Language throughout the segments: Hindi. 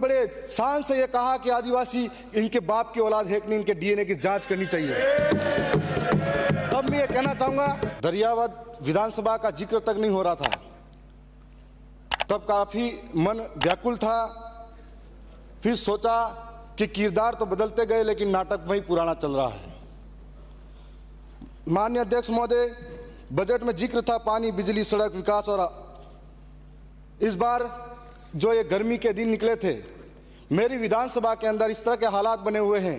बड़े शान से ये कहा कि आदिवासी इनके बाप की औलाद है कि नहीं, इनके डीएनए की जांच करनी चाहिए। तब मैं ये कहना चाहूँगा, दरियावद विधानसभा का जिक्र तक नहीं हो रहा था, तब काफ़ी मन व्याकुल था। फिर सोचा कि किरदार तो बदलते गए लेकिन नाटक वही पुराना चल रहा है। माननीय अध्यक्ष महोदय, बजट में जिक्र था पानी, बिजली, सड़क, विकास, और इस बार जो ये गर्मी के दिन निकले थे, मेरी विधानसभा के अंदर इस तरह के हालात बने हुए हैं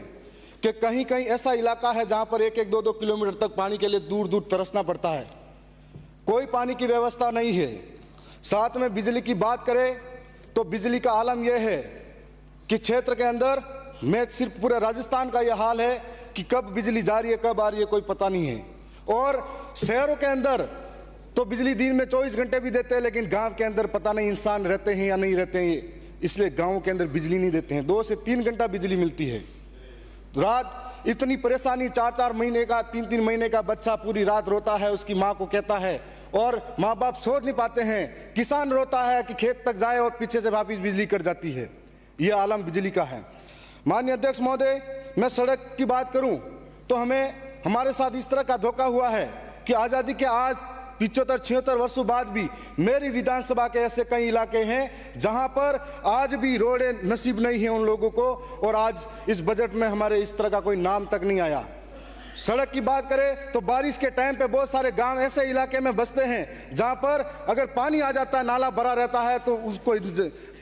कि कहीं कहीं ऐसा इलाका है जहां पर 1-1, 2-2 किलोमीटर तक पानी के लिए दूर दूर तरसना पड़ता है। कोई पानी की व्यवस्था नहीं है। साथ में बिजली की बात करें तो बिजली का आलम यह है कि क्षेत्र के अंदर में सिर्फ पूरे राजस्थान का यह हाल है कि कब बिजली जा रही है, कब आ रही है, कोई पता नहीं है। और शहरों के अंदर तो बिजली दिन में 24 घंटे भी देते हैं, लेकिन गांव के अंदर पता नहीं इंसान रहते हैं या नहीं रहते हैं, इसलिए गांवों के अंदर बिजली नहीं देते हैं। 2 से 3 घंटा बिजली मिलती है। रात इतनी परेशानी, 4-4 महीने का, 3-3 महीने का बच्चा पूरी रात रोता है, उसकी माँ को कहता है, और माँ बाप सोच नहीं पाते हैं। किसान रोता है कि खेत तक जाए और पीछे से वापिस बिजली कट जाती है। यह आलम बिजली का है। माननीय अध्यक्ष महोदय, मैं सड़क की बात करूं तो हमारे साथ इस तरह का धोखा हुआ है कि आज़ादी के आज 75-76 वर्षों बाद भी मेरी विधानसभा के ऐसे कई इलाके हैं जहां पर आज भी रोडें नसीब नहीं है उन लोगों को, और आज इस बजट में हमारे इस तरह का कोई नाम तक नहीं आया। सड़क की बात करें तो बारिश के टाइम पे बहुत सारे गांव ऐसे इलाके में बसते हैं जहां पर अगर पानी आ जाता है, नाला भरा रहता है, तो उसको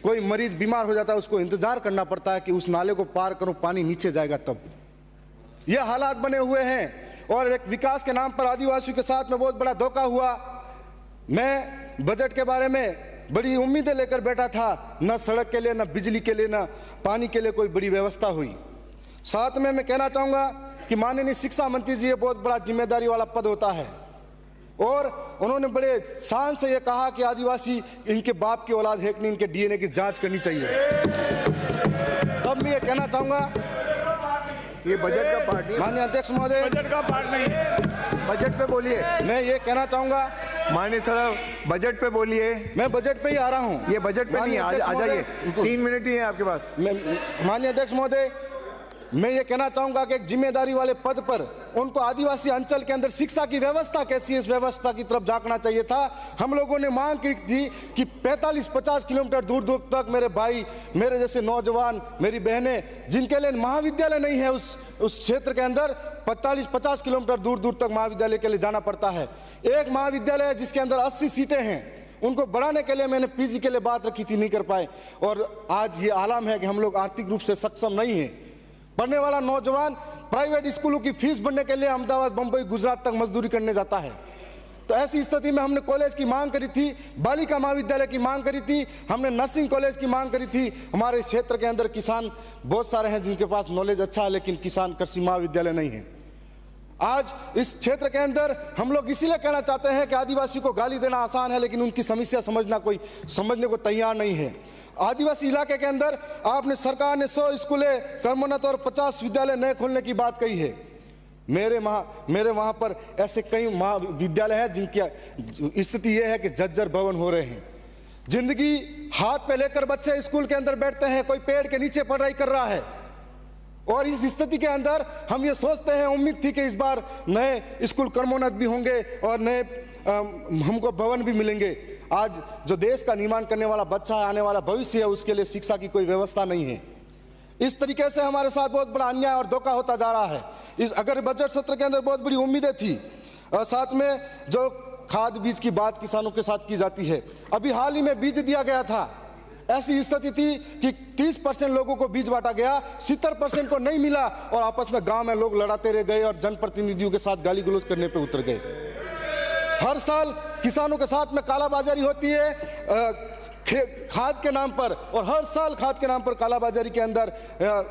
कोई मरीज बीमार हो जाता है, उसको इंतजार करना पड़ता है कि उस नाले को पार करो, पानी नीचे जाएगा तब। ये हालात बने हुए हैं। और एक विकास के नाम पर आदिवासियों के साथ में बहुत बड़ा धोखा हुआ। मैं बजट के बारे में बड़ी उम्मीदें लेकर बैठा था, न सड़क के लिए, न बिजली के लिए, न पानी के लिए कोई बड़ी व्यवस्था हुई। साथ में मैं कहना चाहूँगा कि माननीय शिक्षा मंत्री जी, ये बहुत बड़ा जिम्मेदारी वाला पद होता है, और उन्होंने बड़े शान से ये कहा कि आदिवासी इनके बाप की औलाद है कि नहीं, इनके डीएनए की जांच करनी चाहिए। तब मैं ये कहना चाहूँगा, ये बजट का पार्ट नहीं। माननीय अध्यक्ष महोदय, बजट का पार्ट नहीं है। बजट पे बोलिए। मैं ये कहना चाहूँगा, माननीय साहब बजट पे बोलिए। मैं बजट पे ही आ रहा हूँ। ये बजट पे नहीं, आ जाइए, 3 मिनट ही है आपके पास। माननीय अध्यक्ष महोदय, मैं ये कहना चाहूँगा कि एक जिम्मेदारी वाले पद पर उनको आदिवासी अंचल के अंदर शिक्षा की व्यवस्था कैसी है, इस व्यवस्था की तरफ झांकना चाहिए था। हम लोगों ने मांग की थी कि 45-50 किलोमीटर दूर दूर तक मेरे भाई, मेरे जैसे नौजवान, मेरी बहनें, जिनके लिए महाविद्यालय नहीं है उस क्षेत्र के अंदर, 45-50 किलोमीटर दूर दूर तक महाविद्यालय के लिए जाना पड़ता है। एक महाविद्यालय है जिसके अंदर 80 सीटें हैं, उनको बढ़ाने के लिए मैंने पीजी के लिए बात रखी थी, नहीं कर पाए। और आज ये आलम है कि हम लोग आर्थिक रूप से सक्षम नहीं हैं। पढ़ने वाला नौजवान प्राइवेट स्कूलों की फीस भरने के लिए अहमदाबाद, बंबई, गुजरात तक मजदूरी करने जाता है। तो ऐसी स्थिति में हमने कॉलेज की मांग करी थी, बालिका महाविद्यालय की मांग करी थी, हमने नर्सिंग कॉलेज की मांग करी थी। हमारे क्षेत्र के अंदर किसान बहुत सारे हैं जिनके पास नॉलेज अच्छा है, लेकिन किसान कृषि महाविद्यालय नहीं है। आज इस क्षेत्र के अंदर हम लोग इसीलिए कहना चाहते हैं कि आदिवासी को गाली देना आसान है, लेकिन उनकी समस्या समझने को तैयार नहीं है। आदिवासी इलाके के अंदर आपने, सरकार ने 100 स्कूलें, कर्मोन्नत और 50 विद्यालय नए खोलने की बात कही है। मेरे वहाँ पर ऐसे कई महाविद्यालय हैं जिनकी स्थिति यह है कि जर्जर भवन हो रहे हैं। जिंदगी हाथ पे लेकर बच्चे स्कूल के अंदर बैठते हैं, कोई पेड़ के नीचे पढ़ाई कर रहा है। और इस स्थिति के अंदर हम ये सोचते हैं, उम्मीद थी कि इस बार नए स्कूल कर्मोन्नत भी होंगे और नए हमको भवन भी मिलेंगे। आज जो देश का निर्माण करने वाला बच्चा है, आने वाला भविष्य है, उसके लिए शिक्षा की कोई व्यवस्था नहीं है। इस तरीके से हमारे साथ बहुत बड़ा अन्याय और धोखा होता जा रहा है। अगर बजट सत्र के अंदर बहुत बड़ी उम्मीदें थी, और साथ में जो खाद बीज की बात किसानों के साथ की जाती है, अभी हाल ही में बीज दिया गया था। ऐसी स्थिति थी कि 30% लोगों को बीज बांटा गया, 70% को नहीं मिला, और आपस में गांव में लोग लड़ाते रह गए और जनप्रतिनिधियों के साथ गाली गलौज करने पे उतर गए। हर साल किसानों के साथ में कालाबाजारी होती है खाद के नाम पर, और हर साल खाद के नाम पर कालाबाजारी के अंदर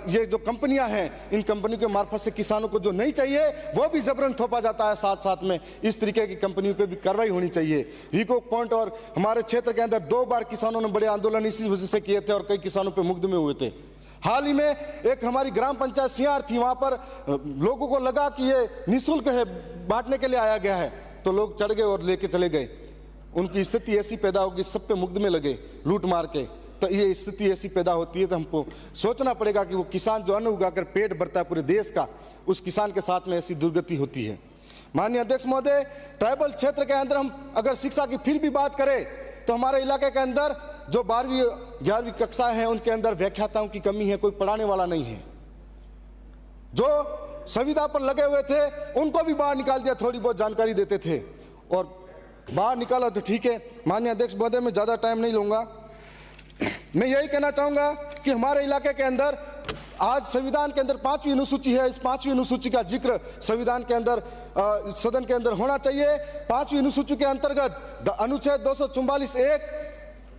ये जो कंपनियां हैं, इन कंपनियों के मार्फत से किसानों को जो नहीं चाहिए वो भी जबरन थोपा जाता है। साथ साथ में इस तरीके की कंपनियों पे भी कार्रवाई होनी चाहिए। वीको पॉइंट और हमारे क्षेत्र के अंदर 2 बार किसानों ने बड़े आंदोलन इसी वजह से किए थे, और कई किसानों पर मुकदमे हुए थे। हाल ही में एक हमारी ग्राम पंचायत सियार थी, वहां पर लोगों को लगा कि ये निःशुल्क है, बांटने के लिए आया गया है, तो लोग चढ़ गए और लेके चले गए। उनकी स्थिति ऐसी पैदा होगी, सब पे मुकदमे लगे लूट मार के। तो ये स्थिति ऐसी पैदा होती है। तो हमको सोचना पड़ेगा कि वो किसान जो अन्न उगाकर पेट भरता है पूरे देश का, उस किसान के साथ में ऐसी दुर्गति होती है। माननीय अध्यक्ष महोदय, ट्राइबल क्षेत्र के अंदर हम अगर शिक्षा की फिर भी बात करें तो हमारे इलाके के अंदर जो 12वीं 11वीं कक्षाएं हैं उनके अंदर व्याख्याताओं की कमी है, कोई पढ़ाने वाला नहीं है। जो संविदा पर लगे हुए थे उनको भी बाहर निकाल दिया, थोड़ी बहुत जानकारी देते थे और बाहर निकाला तो ठीक है। माननीय अध्यक्ष महोदय, मैं ज़्यादा टाइम नहीं लूँगा। मैं यही कहना चाहूँगा कि हमारे इलाके के अंदर आज संविधान के अंदर 5वीं अनुसूची है। इस 5वीं अनुसूची का जिक्र संविधान के अंदर सदन के अंदर होना चाहिए। 5वीं अनुसूची के अंतर्गत अनुच्छेद 244(1)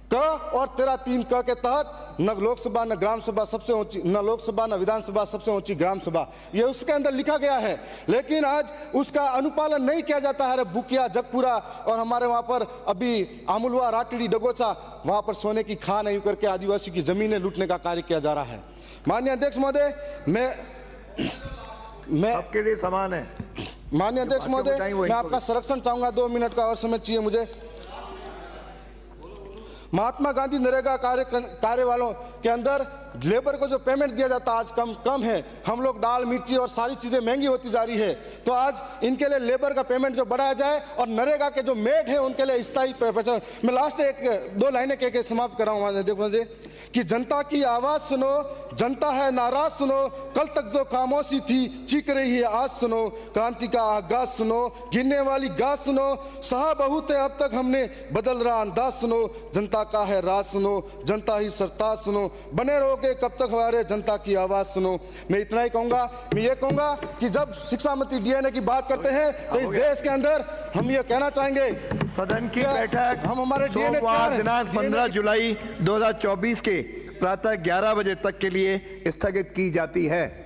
क और 13(3) क के तहत न लोकसभा न ग्राम सभा सबसे ऊंची, न लोकसभा न विधानसभा सबसे ऊंची ग्राम सभा, ये उसके अंदर लिखा गया है। लेकिन आज उसका अनुपालन नहीं किया जाता है। बुकिया, जगपुरा और हमारे वहाँ पर अभी आमुलवा, राटड़ी, डगोचा, वहाँ पर सोने की खान है करके आदिवासी की जमीनें लूटने का कार्य किया जा रहा है। माननीय अध्यक्ष महोदय, मैं आपके लिए समान है। माननीय अध्यक्ष महोदय, मैं आपका संरक्षण चाहूंगा, 2 मिनट का और समय चाहिए मुझे। महात्मा गांधी नरेगा कार्य वालों के अंदर लेबर को जो पेमेंट दिया जाता है आज कम है। हम लोग दाल, मिर्ची और सारी चीजें महंगी होती जा रही है, तो आज इनके लिए लेबर का पेमेंट जो बढ़ाया जाए और नरेगा के जो मेड है उनके लिए स्थायी पहचान। मैं लास्ट 1-2 लाइनें कह के समाप्त कर रहा हूँ। देखो मुझे कि जनता की आवाज सुनो, जनता है नाराज सुनो, कल तक जो खामोशी थी चीख रही है आज सुनो, क्रांति का आगाज सुनो, गिरने वाली गाज सुनो, सहा बहुत है अब तक हमने बदल रहा अंदाज सुनो, जनता का है राज सुनो, जनता ही सरताज सुनो, बने रहोगे कब तक हमारे जनता की आवाज सुनो। मैं इतना ही कहूंगा। मैं ये कहूंगा कि जब शिक्षा मंत्री डीएनए की बात करते हैं तो इस देश के अंदर हम ये कहना चाहेंगे, सदन की बैठक हम हमारे डीएनए दिनांक 15 जुलाई 2024 के प्रातः 11 बजे तक के लिए स्थगित की जाती है।